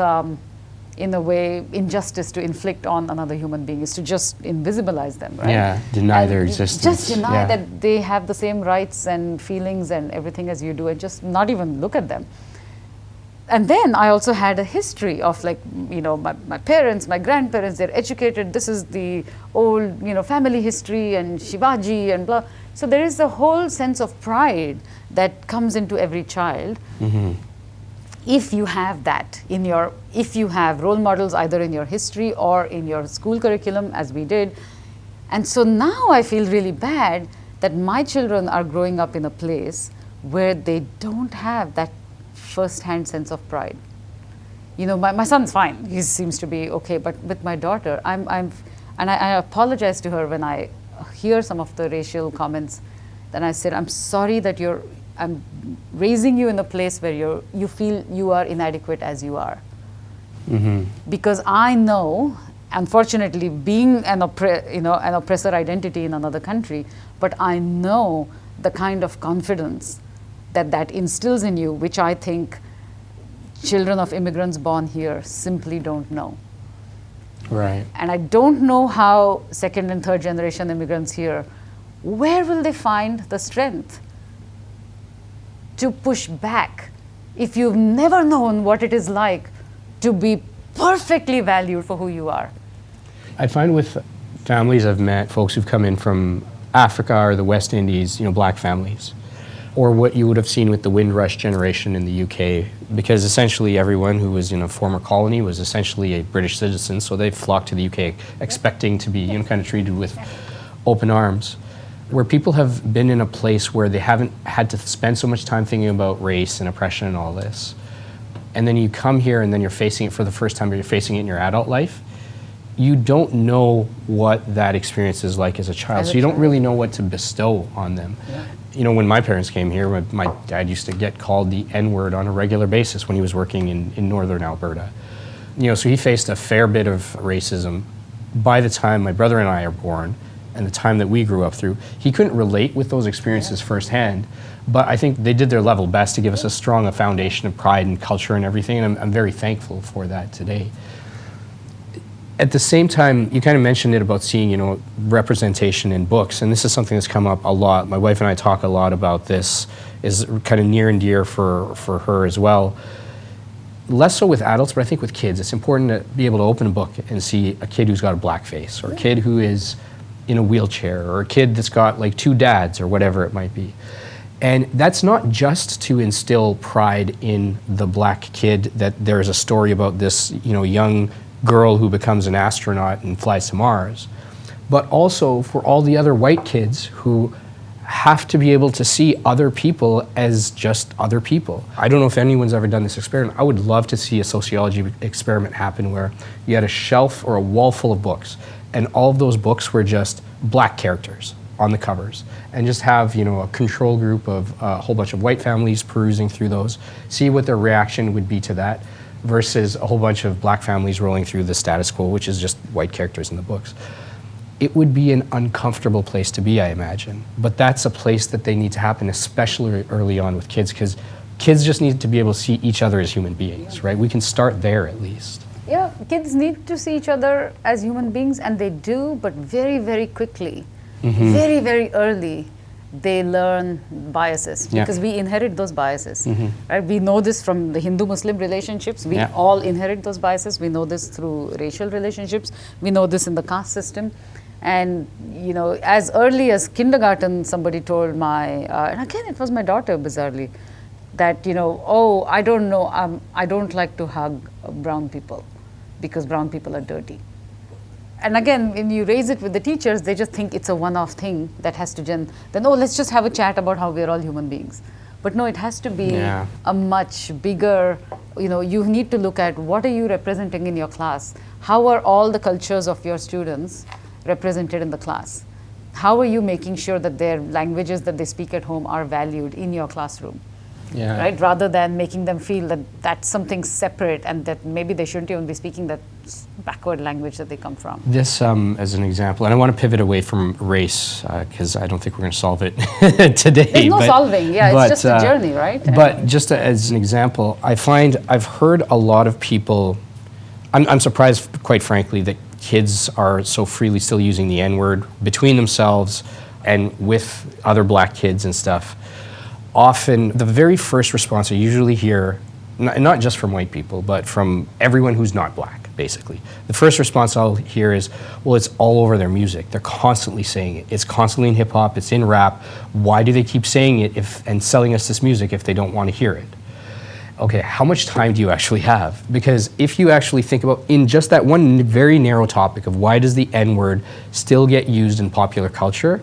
in a way, injustice to inflict on another human being, is to just invisibilize them, right? Yeah, deny their existence. Just deny that they have the same rights and feelings and everything as you do, and just not even look at them. And then I also had a history of, my parents, my grandparents, they're educated. This is the old, family history, and Shivaji and blah. So there is a whole sense of pride that comes into every child. If you have that if you have role models either in your history or in your school curriculum, as we did. And so now I feel really bad that my children are growing up in a place where they don't have that first-hand sense of pride. my son's fine. He seems to be okay. But with my daughter, and I apologize to her when I hear some of the racial comments. Then I said, I'm sorry that I'm raising you in a place where you feel you are inadequate as you are. Mm-hmm. Because I know, unfortunately, being an oppressor identity in another country, but I know the kind of confidence that instills in you, which I think children of immigrants born here simply don't know. Right. And I don't know how second and third generation immigrants here, where will they find the strength to push back if you've never known what it is like to be perfectly valued for who you are? I find with families I've met, folks who've come in from Africa or the West Indies, black families, or what you would have seen with the Windrush generation in the UK, because essentially everyone who was in a former colony was essentially a British citizen, so they flocked to the UK expecting to be kind of treated with open arms. Where people have been in a place where they haven't had to spend so much time thinking about race and oppression and all this, and then you come here and then you're facing it for the first time, or you're facing it in your adult life, you don't know what that experience is like as a child, so you don't really know what to bestow on them. Yeah. When my parents came here, my dad used to get called the N-word on a regular basis when he was working in northern Alberta. So he faced a fair bit of racism by the time my brother and I are born, and the time that we grew up through. He couldn't relate with those experiences firsthand, but I think they did their level best to give us a strong foundation of pride and culture and everything, and I'm very thankful for that today. At the same time, you kind of mentioned it about seeing, representation in books, and this is something that's come up a lot. My wife and I talk a lot about this, is kind of near and dear for her as well. Less so with adults, but I think with kids, it's important to be able to open a book and see a kid who's got a black face, or a kid who is in a wheelchair, or a kid that's got like two dads, or whatever it might be. And that's not just to instill pride in the black kid that there's a story about this, young girl who becomes an astronaut and flies to Mars, but also for all the other white kids who have to be able to see other people as just other people. I don't know if anyone's ever done this experiment. I would love to see a sociology experiment happen where you had a shelf or a wall full of books, and all of those books were just black characters on the covers, and just have a control group of a whole bunch of white families perusing through those, see what their reaction would be to that, versus a whole bunch of black families rolling through the status quo, which is just white characters in the books. It would be an uncomfortable place to be, I imagine. But that's a place that they need to happen, especially early on with kids, because kids just need to be able to see each other as human beings, right? We can start there at least. Yeah, kids need to see each other as human beings, and they do, but very, very quickly, very, very early, they learn biases, because we inherit those biases, right? We know this from the Hindu-Muslim relationships. We all inherit those biases. We know this through racial relationships. We know this in the caste system. And, as early as kindergarten, somebody told and again, it was my daughter, bizarrely, that, I don't know, I don't like to hug brown people because brown people are dirty. And again, when you raise it with the teachers, they just think it's a one-off thing that has to then, let's just have a chat about how we're all human beings. But no, it has to be a much bigger, you need to look at what are you representing in your class? How are all the cultures of your students represented in the class? How are you making sure that their languages that they speak at home are valued in your classroom? Right? Rather than making them feel that that's something separate and that maybe they shouldn't even be speaking that backward language that they come from. This, as an example, and I want to pivot away from race because I don't think we're going to solve it today. There's no solving, it's just a journey, right? But just as an example, I've heard a lot of people, I'm surprised, quite frankly, that kids are so freely still using the N-word between themselves and with other black kids and stuff. Often, the very first response I usually hear, not just from white people, but from everyone who's not black, basically. The first response I'll hear is, well, it's all over their music. They're constantly saying it. It's constantly in hip hop, it's in rap. Why do they keep saying it and selling us this music if they don't want to hear it? Okay, how much time do you actually have? Because if you actually think about, in just that one very narrow topic of why does the N-word still get used in popular culture,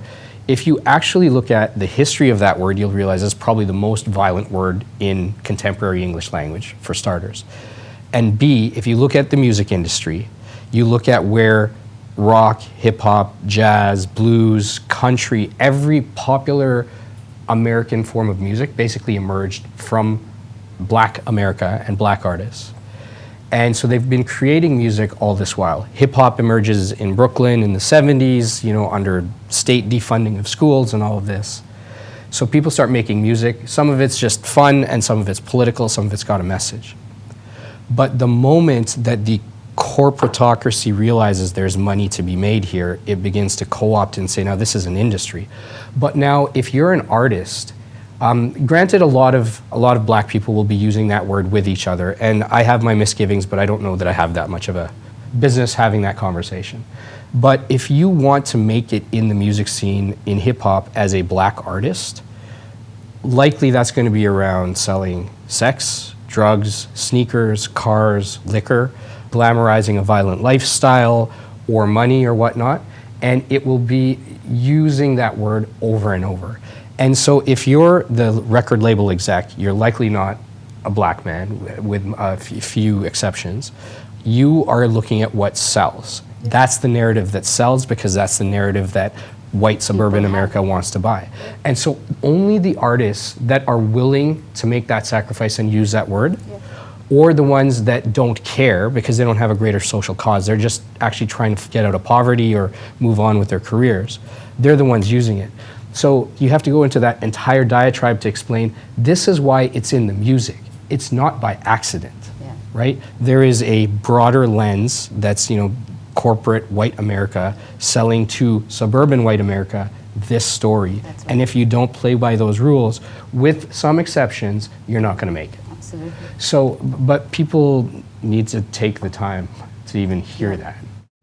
if you actually look at the history of that word, you'll realize it's probably the most violent word in contemporary English language, for starters. And B, if you look at the music industry, you look at where rock, hip hop, jazz, blues, country, every popular American form of music basically emerged from Black America and Black artists. And so they've been creating music all this while. Hip hop emerges in Brooklyn in the 70s, under state defunding of schools and all of this. So people start making music. Some of it's just fun and some of it's political, some of it's got a message. But the moment that the corporatocracy realizes there's money to be made here, it begins to co-opt and say, now this is an industry. But now if you're an artist, granted a lot of Black people will be using that word with each other, and I have my misgivings, but I don't know that I have that much of a business having that conversation. But if you want to make it in the music scene in hip hop as a Black artist, likely that's going to be around selling sex, drugs, sneakers, cars, liquor, glamorizing a violent lifestyle or money or whatnot, and it will be using that word over and over. And so if you're the record label exec, you're likely not a Black man, with a few exceptions. You are looking at what sells. That's the narrative that sells, because that's the narrative that white suburban America wants to buy. And so only the artists that are willing to make that sacrifice and use that word, or the ones that don't care because they don't have a greater social cause, they're just actually trying to get out of poverty or move on with their careers, they're the ones using it. So you have to go into that entire diatribe to explain this is why it's in the music. It's not by accident, right? There is a broader lens that's, corporate white America selling to suburban white America this story. Right. And if you don't play by those rules, with some exceptions, you're not going to make it. Absolutely. So, but people need to take the time to even hear that.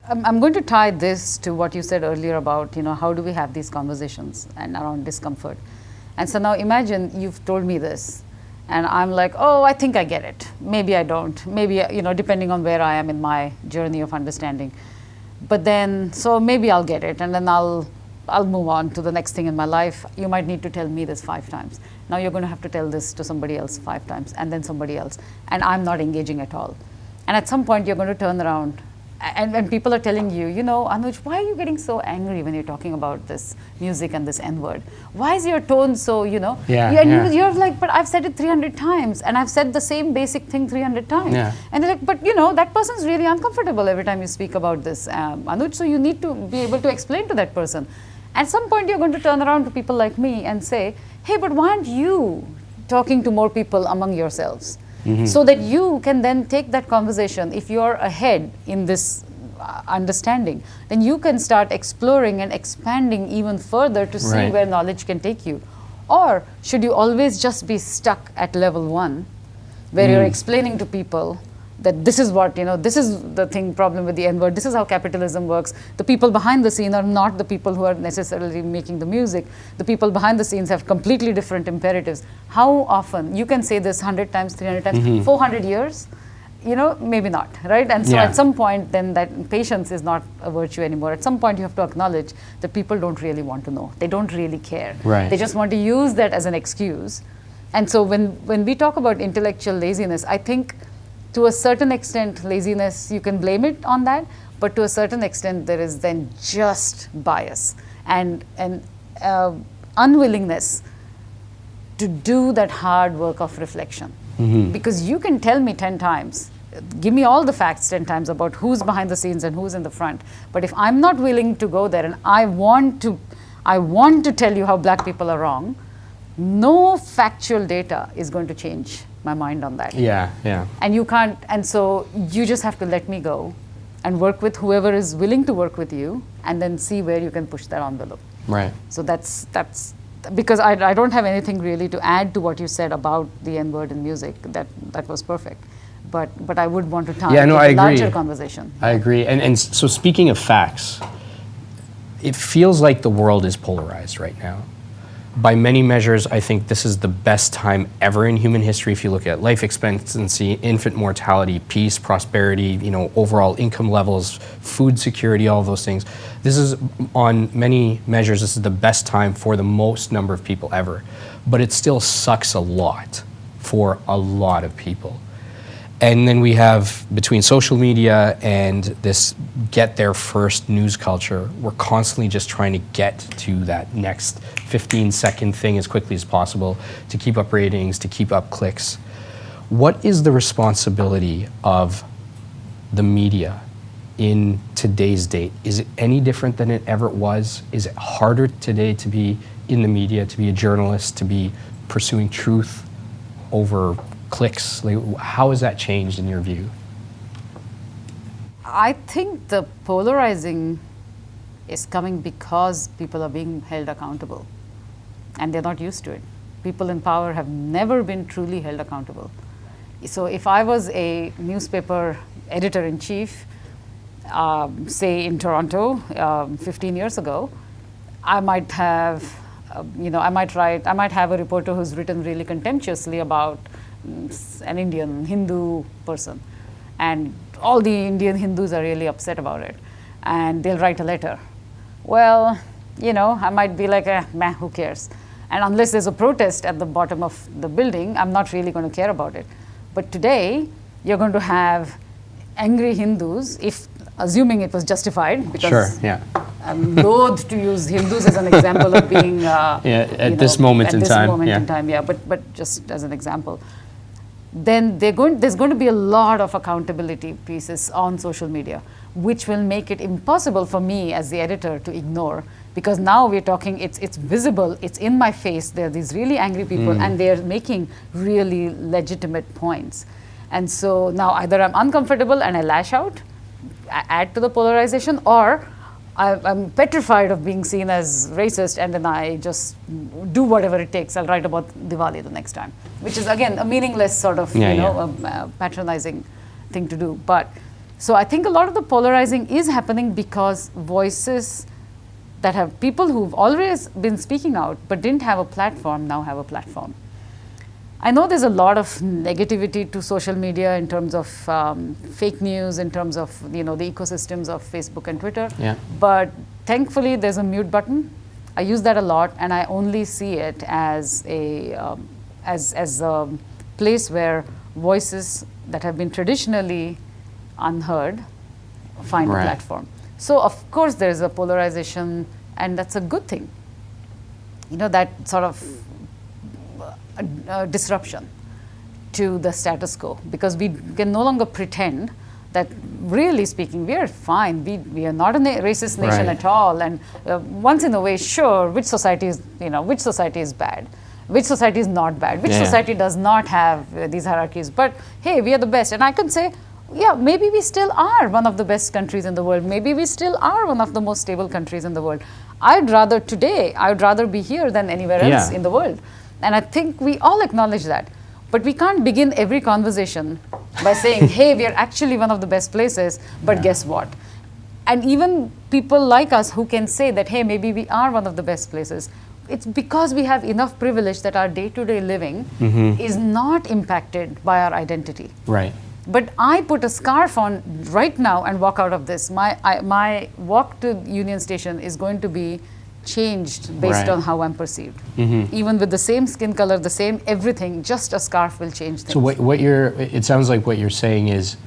I'm going to tie this to what you said earlier about, how do we have these conversations and around discomfort. And so now imagine you've told me this, and I'm like, oh, I think I get it. Maybe I don't. Maybe, depending on where I am in my journey of understanding. But then, so maybe I'll get it, and then I'll move on to the next thing in my life. You might need to tell me this 5 times. Now you're going to have to tell this to somebody else 5 times, and then somebody else. And I'm not engaging at all. And at some point, you're going to turn around. And when people are telling you, Anuj, why are you getting so angry when you're talking about this music and this N-word? Why is your tone so, You're like, but I've said it 300 times, and I've said the same basic thing 300 times. Yeah. And they're like, but that person's really uncomfortable every time you speak about this, Anuj, so you need to be able to explain to that person. At some point, you're going to turn around to people like me and say, hey, but why aren't you talking to more people among yourselves? Mm-hmm. So that you can then take that conversation. If you're ahead in this understanding, then you can start exploring and expanding even further to see where knowledge can take you. Or should you always just be stuck at level 1, where you're explaining to people that this is what, this is the problem with the N-word, this is how capitalism works. The people behind the scene are not the people who are necessarily making the music. The people behind the scenes have completely different imperatives. How often? You can say this 100 times, 300 times, 400 years, maybe not, right? And so at some point, then that patience is not a virtue anymore. At some point, you have to acknowledge that people don't really want to know. They don't really care. Right. They just want to use that as an excuse. And so when we talk about intellectual laziness, I think to a certain extent, laziness, you can blame it on that, but to a certain extent, there is then just bias and unwillingness to do that hard work of reflection. Mm-hmm. Because you can tell me 10 times, give me all the facts 10 times about who's behind the scenes and who's in the front. But if I'm not willing to go there and I want to tell you how Black people are wrong, no factual data is going to change my mind on that. Yeah. And you can't, and so you just have to let me go and work with whoever is willing to work with you, and then see where you can push that envelope. Right. So that's because I don't have anything really to add to what you said about the N-word in music. That was perfect. But I would want to tie it to a larger conversation. I agree. And so speaking of facts, it feels like the world is polarized right now. By many measures, I think this is the best time ever in human history. If you look at life expectancy, infant mortality, peace, prosperity, overall income levels, food security, all of those things. This is, on many measures, this is the best time for the most number of people ever. But it still sucks a lot for a lot of people. And then we have, between social media and this get there first news culture, we're constantly just trying to get to that next 15-second thing as quickly as possible to keep up ratings, to keep up clicks. What is the responsibility of the media in today's date? Is it any different than it ever was? Is it harder today to be in the media, to be a journalist, to be pursuing truth over clicks? Like, how has that changed in your view? I think the polarizing is coming because people are being held accountable and they're not used to it. People in power have never been truly held accountable. So if I was a newspaper editor-in-chief, say in Toronto 15 years ago, I might have, I might have a reporter who's written really contemptuously about an Indian Hindu person, and all the Indian Hindus are really upset about it, and they'll write a letter. Well, I might be like, meh, who cares? And unless there's a protest at the bottom of the building, I'm not really going to care about it. But today, you're going to have angry Hindus, if assuming it was justified, because sure, yeah. I'm loath to use Hindus as an example of being at this moment in time. But just as an example, then there's going to be a lot of accountability pieces on social media, which will make it impossible for me as the editor to ignore, because now we're talking, it's visible, it's in my face, there are these really angry people and they're making really legitimate points. And so now either I'm uncomfortable and I lash out, add to the polarization, or I'm petrified of being seen as racist, and then I just do whatever it takes. I'll write about Diwali the next time, which is again a meaningless sort of patronizing thing to do. But so I think a lot of the polarizing is happening because voices that have people who've always been speaking out but didn't have a platform now have a platform. I know there's a lot of negativity to social media in terms of fake news, in terms of the ecosystems of Facebook and Twitter. Yeah. But thankfully, there's a mute button. I use that a lot, and I only see it as a place where voices that have been traditionally unheard find a platform. So of course there is a polarization, and that's a good thing. That sort of disruption to the status quo, because we can no longer pretend that, really speaking, we are fine. We are not a racist nation at all. And once in a way, sure, which society is bad, which society is not bad, which society does not have these hierarchies. But hey, we are the best. And I can say, yeah, maybe we still are one of the best countries in the world. Maybe we still are one of the most stable countries in the world. I'd rather be here than anywhere else in the world. And I think we all acknowledge that. But we can't begin every conversation by saying, hey, we are actually one of the best places, but guess what? And even people like us who can say that, hey, maybe we are one of the best places, it's because we have enough privilege that our day-to-day living is not impacted by our identity. Right. But I put a scarf on right now and walk out of this. My walk to Union Station is going to be changed based on how I'm perceived. Even with the same skin color, the same everything, just a scarf will change things. So it sounds like what you're saying is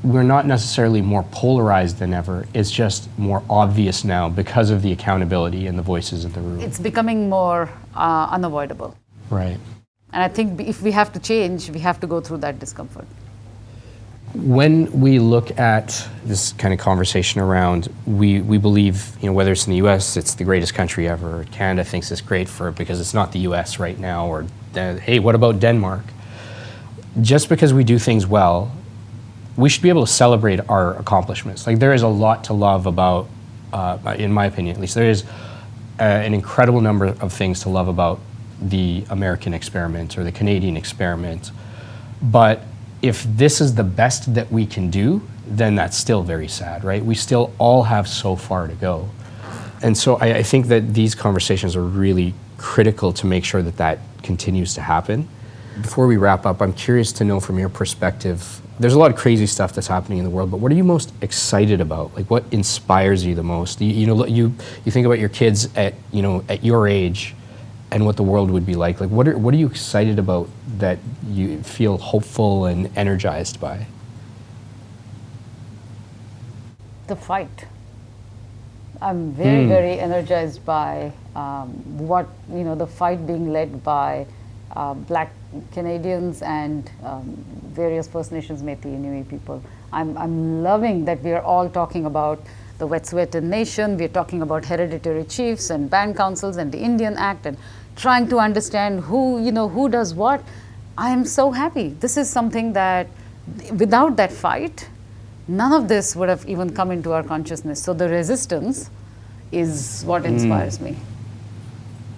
we're not necessarily more polarized than ever. It's just more obvious now because of the accountability and the voices in the room. It's becoming more unavoidable. Right. And I think if we have to change, we have to go through that discomfort. When we look at this kind of conversation around, we believe, whether it's in the US, it's the greatest country ever, Canada thinks it's great because it's not the US right now, or hey, what about Denmark? Just because we do things well, we should be able to celebrate our accomplishments. Like, there is a lot to love about, in my opinion at least, there is an incredible number of things to love about the American experiment or the Canadian experiment. But if this is the best that we can do, then that's still very sad, right? We still all have so far to go. And so I think that these conversations are really critical to make sure that that continues to happen. Before we wrap up, I'm curious to know from your perspective, there's a lot of crazy stuff that's happening in the world, but what are you most excited about? Like, what inspires you the most? You think about your kids at your age, and what the world would be like. Like, what are you excited about that you feel hopeful and energized by? The fight. I'm very, very energized by the fight being led by Black Canadians and various First Nations, Métis, Inuit people. I'm loving that we are all talking about the Wet'suwet'en Nation. We're talking about hereditary chiefs and band councils and the Indian Act and trying to understand who does what. I am so happy. This is something that without that fight, none of this would have even come into our consciousness. So the resistance is what inspires me.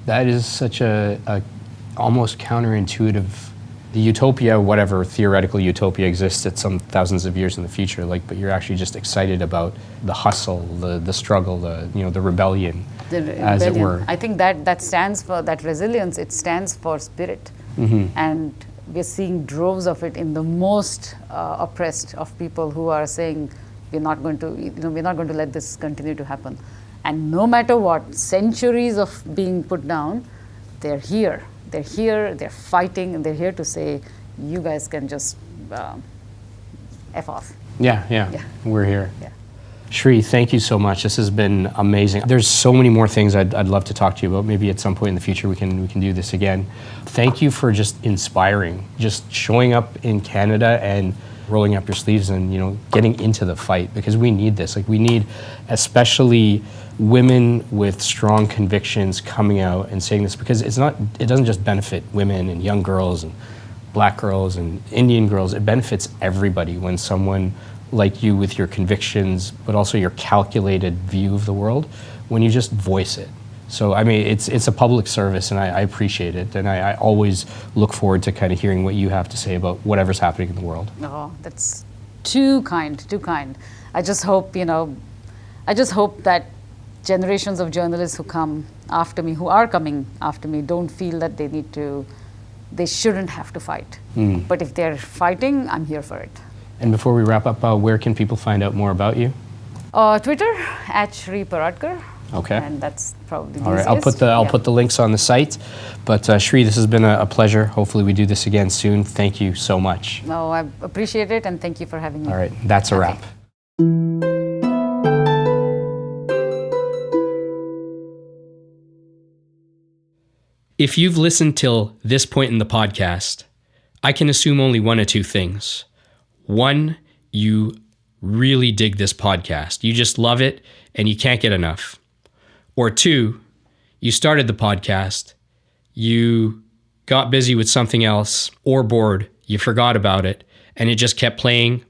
That is such a almost counterintuitive. The utopia, whatever theoretical utopia exists at some thousands of years in the future, but you're actually just excited about the hustle, the struggle, the rebellion, as it were. I think that stands for that resilience. It stands for spirit, and we're seeing droves of it in the most oppressed of people who are saying we're not going to let this continue to happen. And no matter what, centuries of being put down, they're here. They're here, they're fighting, and they're here to say, you guys can just F off. Yeah. We're here. Yeah. Shree, thank you so much. This has been amazing. There's so many more things I'd love to talk to you about. Maybe at some point in the future we can do this again. Thank you for just inspiring, just showing up in Canada and rolling up your sleeves and getting into the fight, because we need this. We need especially women with strong convictions coming out and saying this, because it doesn't just benefit women and young girls and Black girls and Indian girls. It benefits everybody when someone like you, with your convictions but also your calculated view of the world, when you just voice it. So it's a public service, and I appreciate it, and I always look forward to kind of hearing what you have to say about whatever's happening in the world. Oh, that's too kind. I just hope that generations of journalists who are coming after me, don't feel that they shouldn't have to fight. But if they're fighting, I'm here for it. And before we wrap up, where can people find out more about you? Twitter, @Shree Paradkar. Okay. And that's probably the all right. easiest. I'll put the links on the site. But Shree, this has been a pleasure. Hopefully we do this again soon. Thank you so much. No, I appreciate it, and thank you for having me. All right. That's a wrap. If you've listened till this point in the podcast, I can assume only one of two things. One, you really dig this podcast. You just love it and you can't get enough. Or two, you started the podcast, you got busy with something else, or bored, you forgot about it, and it just kept playing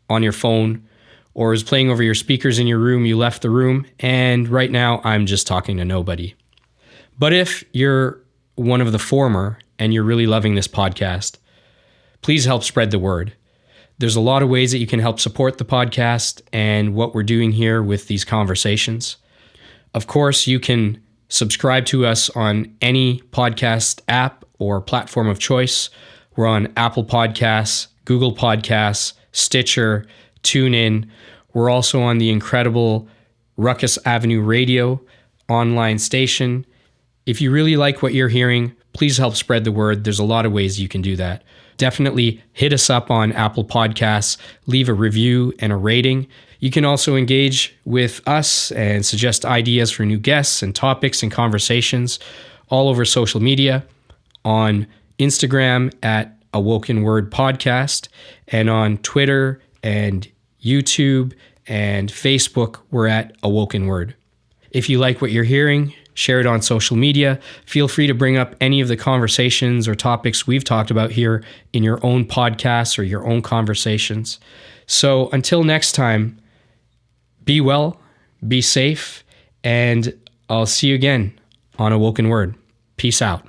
on your phone, or was playing over your speakers in your room, you left the room, and right now I'm just talking to nobody. But if you're one of the former and you're really loving this podcast, please help spread the word. There's a lot of ways that you can help support the podcast and what we're doing here with these conversations. Of course, you can subscribe to us on any podcast app or platform of choice. We're on Apple Podcasts, Google Podcasts, Stitcher, TuneIn. We're also on the incredible Ruckus Avenue Radio online station. If you really like what you're hearing, please help spread the word. There's a lot of ways you can do that. Definitely hit us up on Apple Podcasts, leave a review and a rating. You can also engage with us and suggest ideas for new guests and topics and conversations all over social media, on Instagram @AwokenWord Podcast, and on Twitter and YouTube and Facebook, we're @AwokenWord. If you like what you're hearing, share it on social media. Feel free to bring up any of the conversations or topics we've talked about here in your own podcasts or your own conversations. So until next time, be well, be safe, and I'll see you again on Awoken Word. Peace out.